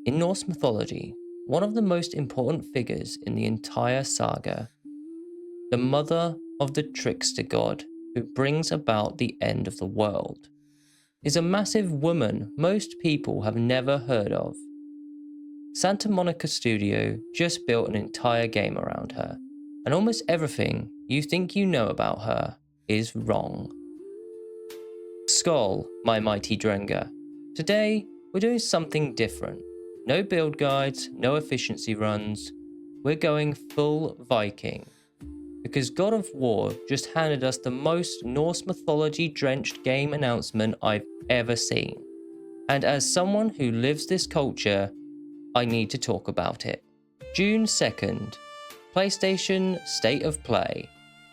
In Norse mythology, one of the most important figures in the entire saga, the mother of the trickster god who brings about the end of the world, is a massive woman most people have never heard of. Santa Monica Studio just built an entire game around her, and almost everything you think you know about her is wrong. Skal, my mighty Drengr. Today, we're doing something different. No build guides, no efficiency runs. We're going full Viking. Because God of War just handed us the most Norse mythology drenched game announcement I've ever seen. And as someone who lives this culture, I need to talk about it. June 2nd, PlayStation State of Play.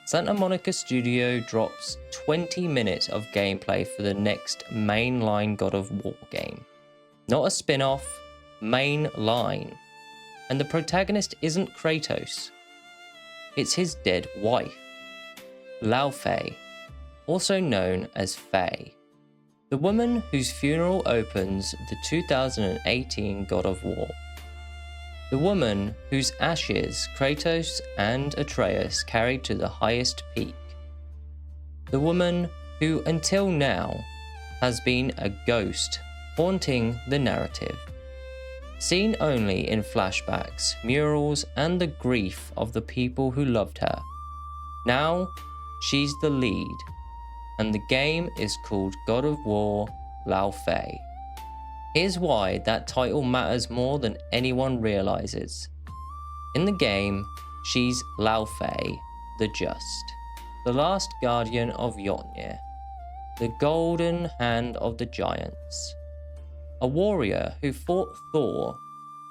Santa Monica Studio drops 20 minutes of gameplay for the next mainline God of War game. Not a spin-off, mainline. And the protagonist isn't Kratos. It's his dead wife, Laufey, also known as Faye. The woman whose funeral opens the 2018 God of War. The woman whose ashes Kratos and Atreus carried to the highest peak. The woman who, until now, has been a ghost haunting the narrative. Seen only in flashbacks, murals, and the grief of the people who loved her. Now, she's the lead, and the game is called God of War Laufey. Here's why that title matters more than anyone realizes. In the game, she's Laufey, the Just, the last guardian of Jotnir, the golden hand of the giants, a warrior who fought Thor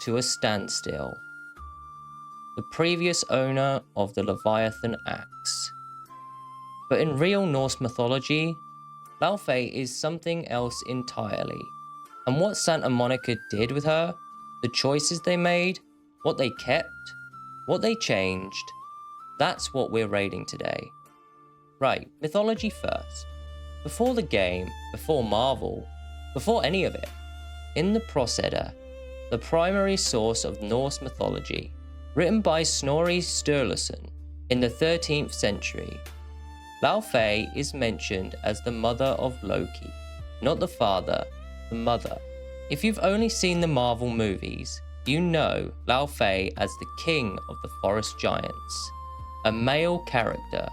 to a standstill, the previous owner of the Leviathan axe. But in real Norse mythology, Laufey is something else entirely. And what Santa Monica did with her, the choices they made, what they kept, what they changed, that's what we're raiding today. Right, mythology first. Before the game, before Marvel, before any of it, in the Edda, the primary source of Norse mythology, written by Snorri Sturluson in the 13th century, Laufey is mentioned as the mother of Loki, not the father, the mother. If you've only seen the Marvel movies, you know Laufey as the king of the forest giants, a male character.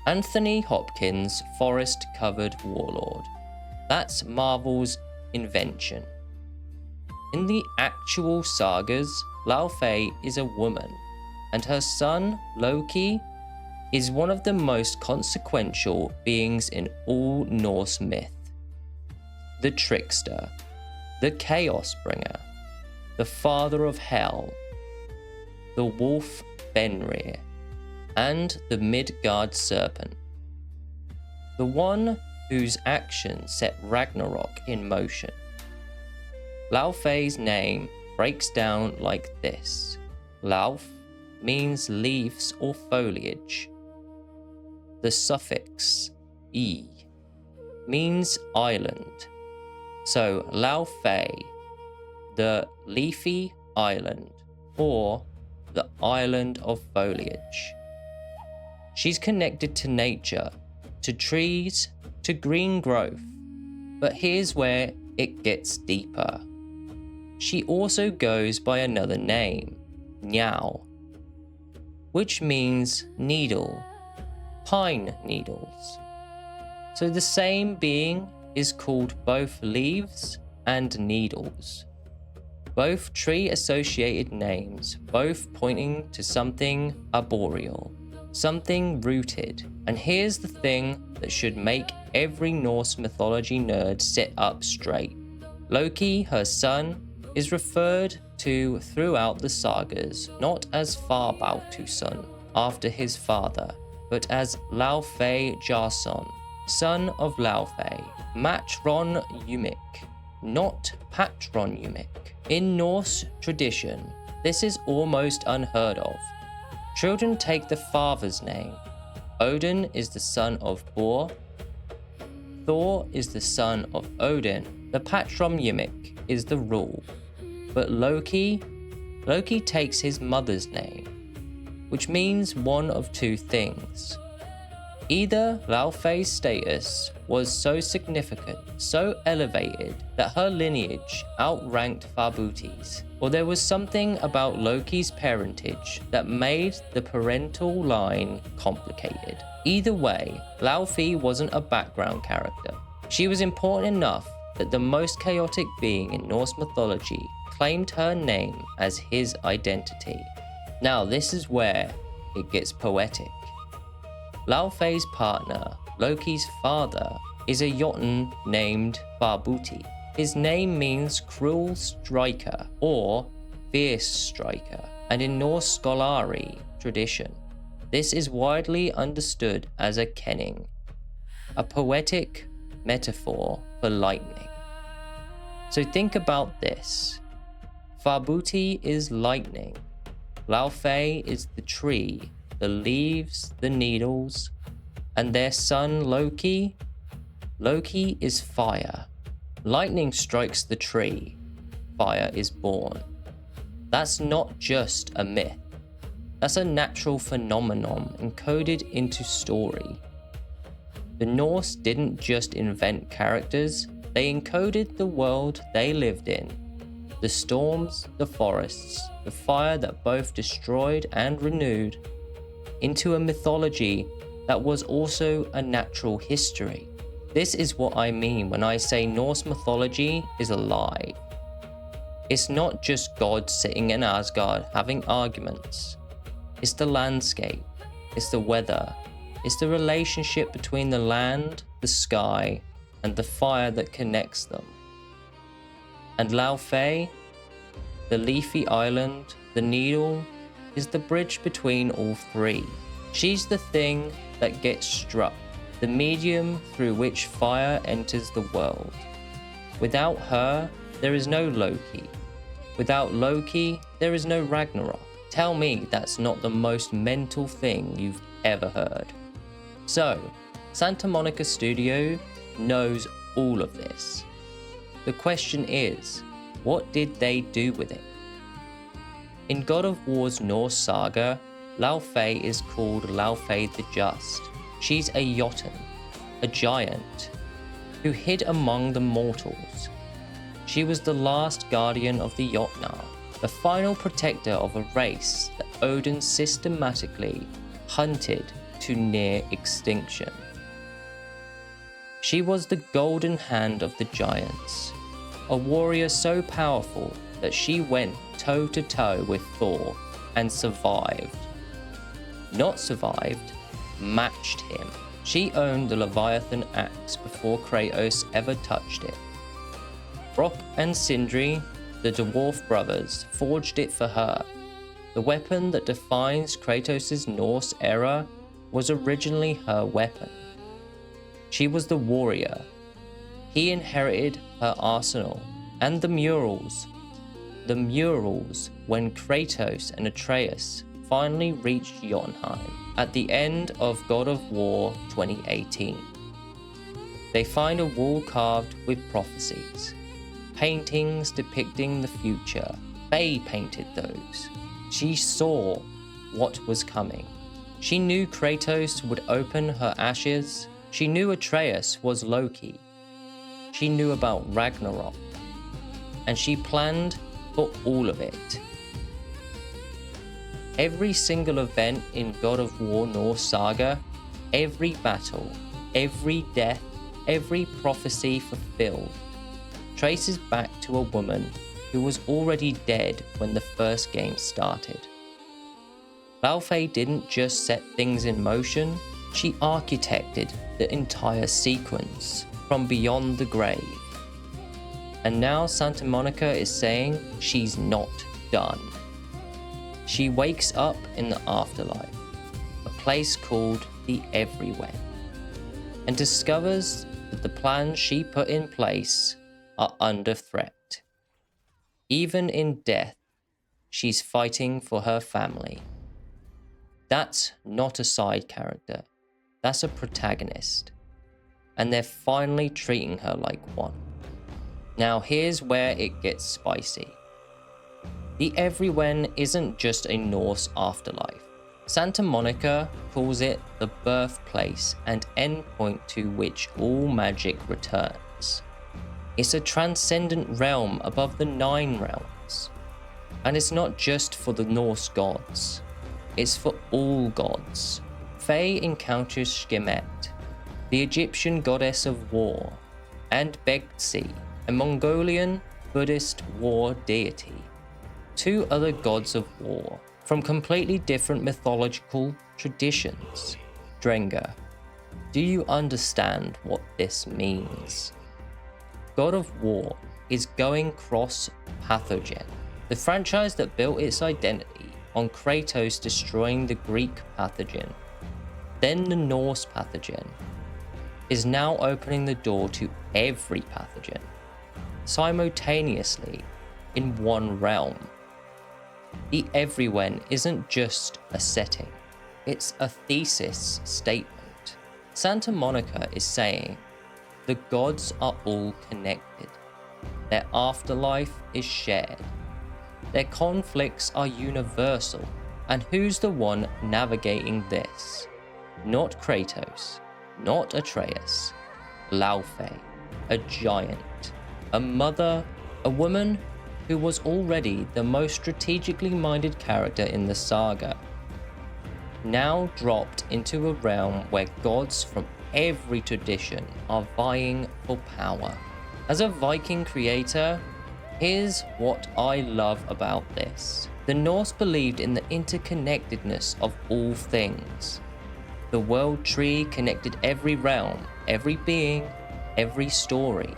Anthony Hopkins' forest-covered warlord. That's Marvel's invention. In the actual sagas, Laufey is a woman, and her son, Loki, is one of the most consequential beings in all Norse myth. The trickster, the chaos bringer, the father of hell, the wolf Fenrir, and the Midgard serpent. The one whose actions set Ragnarok in motion. Laufey's name breaks down like this. Lauf means leaves or foliage. The suffix e means island. So Laufey, the leafy island, or the island of foliage. She's connected to nature, to trees, to green growth. But here's where it gets deeper. She also goes by another name, Njal, which means needle, pine needles. So the same being is called both leaves and needles. Both tree-associated names, both pointing to something arboreal, something rooted. And here's the thing that should make every Norse mythology nerd sit up straight. Loki, her son, is referred to throughout the sagas not as Farbautuson, after his father, but as Laufeyjarson, son of Laufey, matronymic, not patronymic. In Norse tradition, this is almost unheard of. Children take the father's name. Odin is the son of Bor. Thor is the son of Odin. The patronymic is the rule. But Loki takes his mother's name, which means one of two things. Either Laufey's status was so significant, so elevated, that her lineage outranked Farbuti's, or there was something about Loki's parentage that made the parental line complicated. Either way, Laufey wasn't a background character. She was important enough that the most chaotic being in Norse mythology claimed her name as his identity. Now this is where it gets poetic. Laufey's partner, Loki's father, is a Jotun named Farbuti. His name means cruel striker or fierce striker, and in Norse scholarly tradition, this is widely understood as a kenning, a poetic metaphor for lightning. So think about this. Farbuti is lightning, Laufey is the tree, the leaves, the needles, and their son Loki is fire. Lightning strikes the tree, fire is born. That's not just a myth. That's a natural phenomenon encoded into story. The Norse didn't just invent characters, they encoded the world they lived in. The storms, the forests, the fire that both destroyed and renewed, into a mythology that was also a natural history. This is what I mean when I say Norse mythology is alive. It's not just gods sitting in Asgard having arguments. It's the landscape, it's the weather, it's the relationship between the land, the sky, and the fire that connects them. And Laufey, the leafy island, the needle, is the bridge between all three. She's the thing that gets struck, the medium through which fire enters the world. Without her, there is no Loki. Without Loki, there is no Ragnarok. Tell me that's not the most mental thing you've ever heard. So, Santa Monica Studio knows all of this. The question is, what did they do with it? In God of War's Norse saga, Laufey is called Laufey the Just. She's a Jotun, a giant, who hid among the mortals. She was the last guardian of the Jotnar, the final protector of a race that Odin systematically hunted to near extinction. She was the golden hand of the giants, a warrior so powerful that she went toe-to-toe with Thor and survived. Not survived, matched him. She owned the Leviathan axe before Kratos ever touched it. Brock and Sindri, the dwarf brothers, forged it for her. The weapon that defines Kratos' Norse era was originally her weapon. She was the warrior. He inherited her arsenal and the murals. The murals when Kratos and Atreus finally reached Jotunheim at the end of God of War 2018. They find a wall carved with prophecies, paintings depicting the future. Faye painted those. She saw what was coming. She knew Kratos would open her ashes. She knew Atreus was Loki. She knew about Ragnarok. And she planned for all of it. Every single event in God of War Norse saga, every battle, every death, every prophecy fulfilled, traces back to a woman who was already dead when the first game started. Laufey didn't just set things in motion, she architected the entire sequence from beyond the grave. And now Santa Monica is saying she's not done. She wakes up in the afterlife, a place called the Everywhere, and discovers that the plans she put in place are under threat. Even in death, she's fighting for her family. That's not a side character, that's a protagonist. And they're finally treating her like one. Now here's where it gets spicy. The everywhen isn't just a Norse afterlife. Santa Monica calls it the birthplace and endpoint to which all magic returns. It's a transcendent realm above the 9 realms. And it's not just for the Norse gods, it's for all gods. Faye encounters Shkemet, the Egyptian goddess of war, and Begtsi, a Mongolian Buddhist war deity. 2 other gods of war from completely different mythological traditions. Drengr. Do you understand what this means? God of War is going cross-pathogen. The franchise that built its identity on Kratos destroying the Greek pathogen, then the Norse pathogen, is now opening the door to every pathogen, simultaneously in one realm. The everywhen isn't just a setting, it's a thesis statement. Santa Monica is saying the gods are all connected, their afterlife is shared, their conflicts are universal, and who's the one navigating this? Not Kratos, not Atreus, Laufey, a giant, a mother, a woman who was already the most strategically minded character in the saga, now dropped into a realm where gods from every tradition are vying for power. As a Viking creator, here's what I love about this. The Norse believed in the interconnectedness of all things. The world tree connected every realm, every being, every story.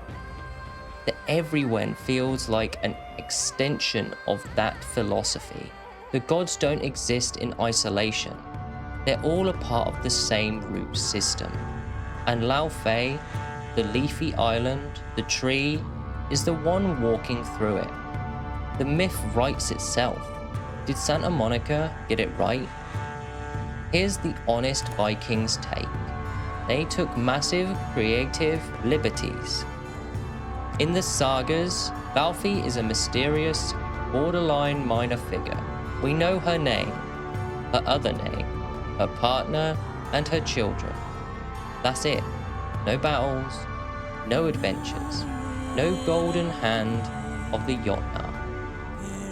The everywhen feels like an extension of that philosophy. The gods don't exist in isolation. They're all a part of the same root system. And Laufey, the leafy island, the tree, is the one walking through it. The myth writes itself. Did Santa Monica get it right? Here's the honest Vikings take. They took massive creative liberties. In the sagas, Laufey is a mysterious, borderline minor figure. We know her name, her other name, her partner, and her children. That's it. No battles, no adventures, no golden hand of the Jotnar.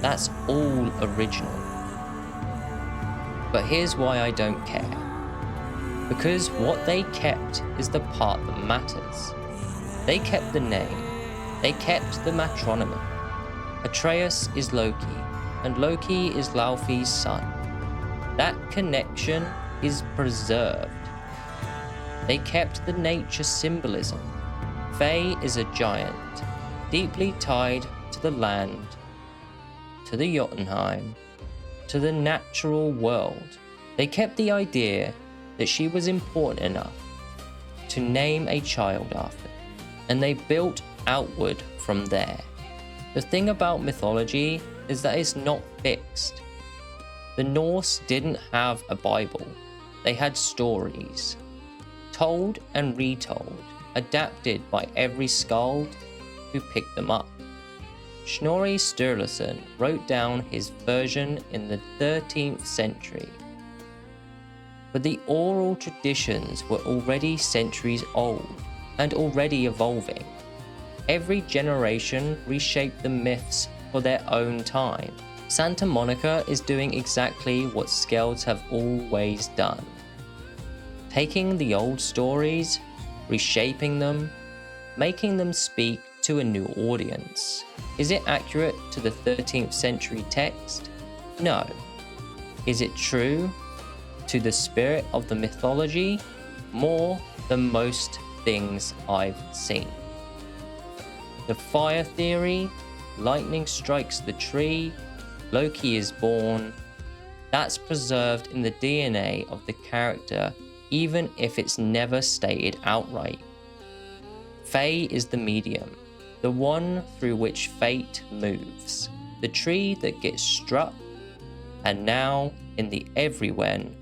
That's all original. But here's why I don't care. Because what they kept is the part that matters. They kept the name. They kept the matronymic. Atreus is Loki, and Loki is Laufey's son. That connection is preserved. They kept the nature symbolism. Faye is a giant, deeply tied to the land, to the Jotunheim, to the natural world. They kept the idea that she was important enough to name a child after, and they built outward from there. The thing about mythology is that it's not fixed. The Norse didn't have a Bible. They had stories, told and retold, adapted by every skald who picked them up. Snorri Sturluson wrote down his version in the 13th century. But the oral traditions were already centuries old and already evolving. Every generation reshaped the myths for their own time. Santa Monica is doing exactly what Skelds have always done. Taking the old stories, reshaping them, making them speak to a new audience. Is it accurate to the 13th century text? No. Is it true to the spirit of the mythology? More than most things I've seen. The fire theory, lightning strikes the tree, Loki is born, that's preserved in the DNA of the character, even if it's never stated outright. Faye is the medium, the one through which fate moves, the tree that gets struck, and now, in the everywhen,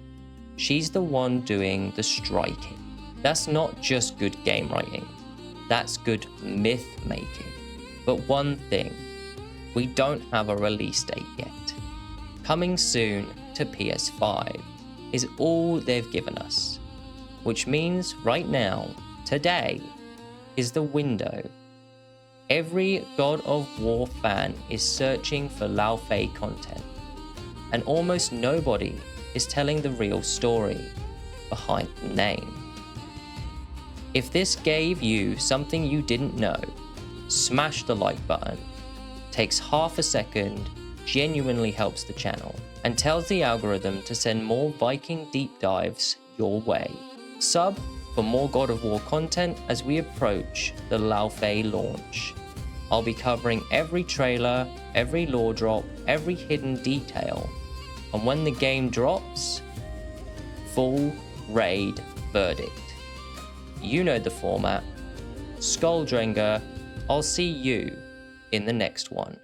she's the one doing the striking. That's not just good game writing, that's good myth making. But one thing, we don't have a release date yet. Coming soon to PS5 is all they've given us, which means right now, today, is the window. Every God of War fan is searching for Laufey content, and almost nobody is telling the real story behind the name. If this gave you something you didn't know, smash the like button. Takes half a second, genuinely helps the channel, and tells the algorithm to send more Viking deep dives your way. Sub for more God of War content as we approach the Laufey launch. I'll be covering every trailer, every lore drop, every hidden detail, and when the game drops, full raid verdict. You know the format. Skal Drengr, I'll see you in the next one.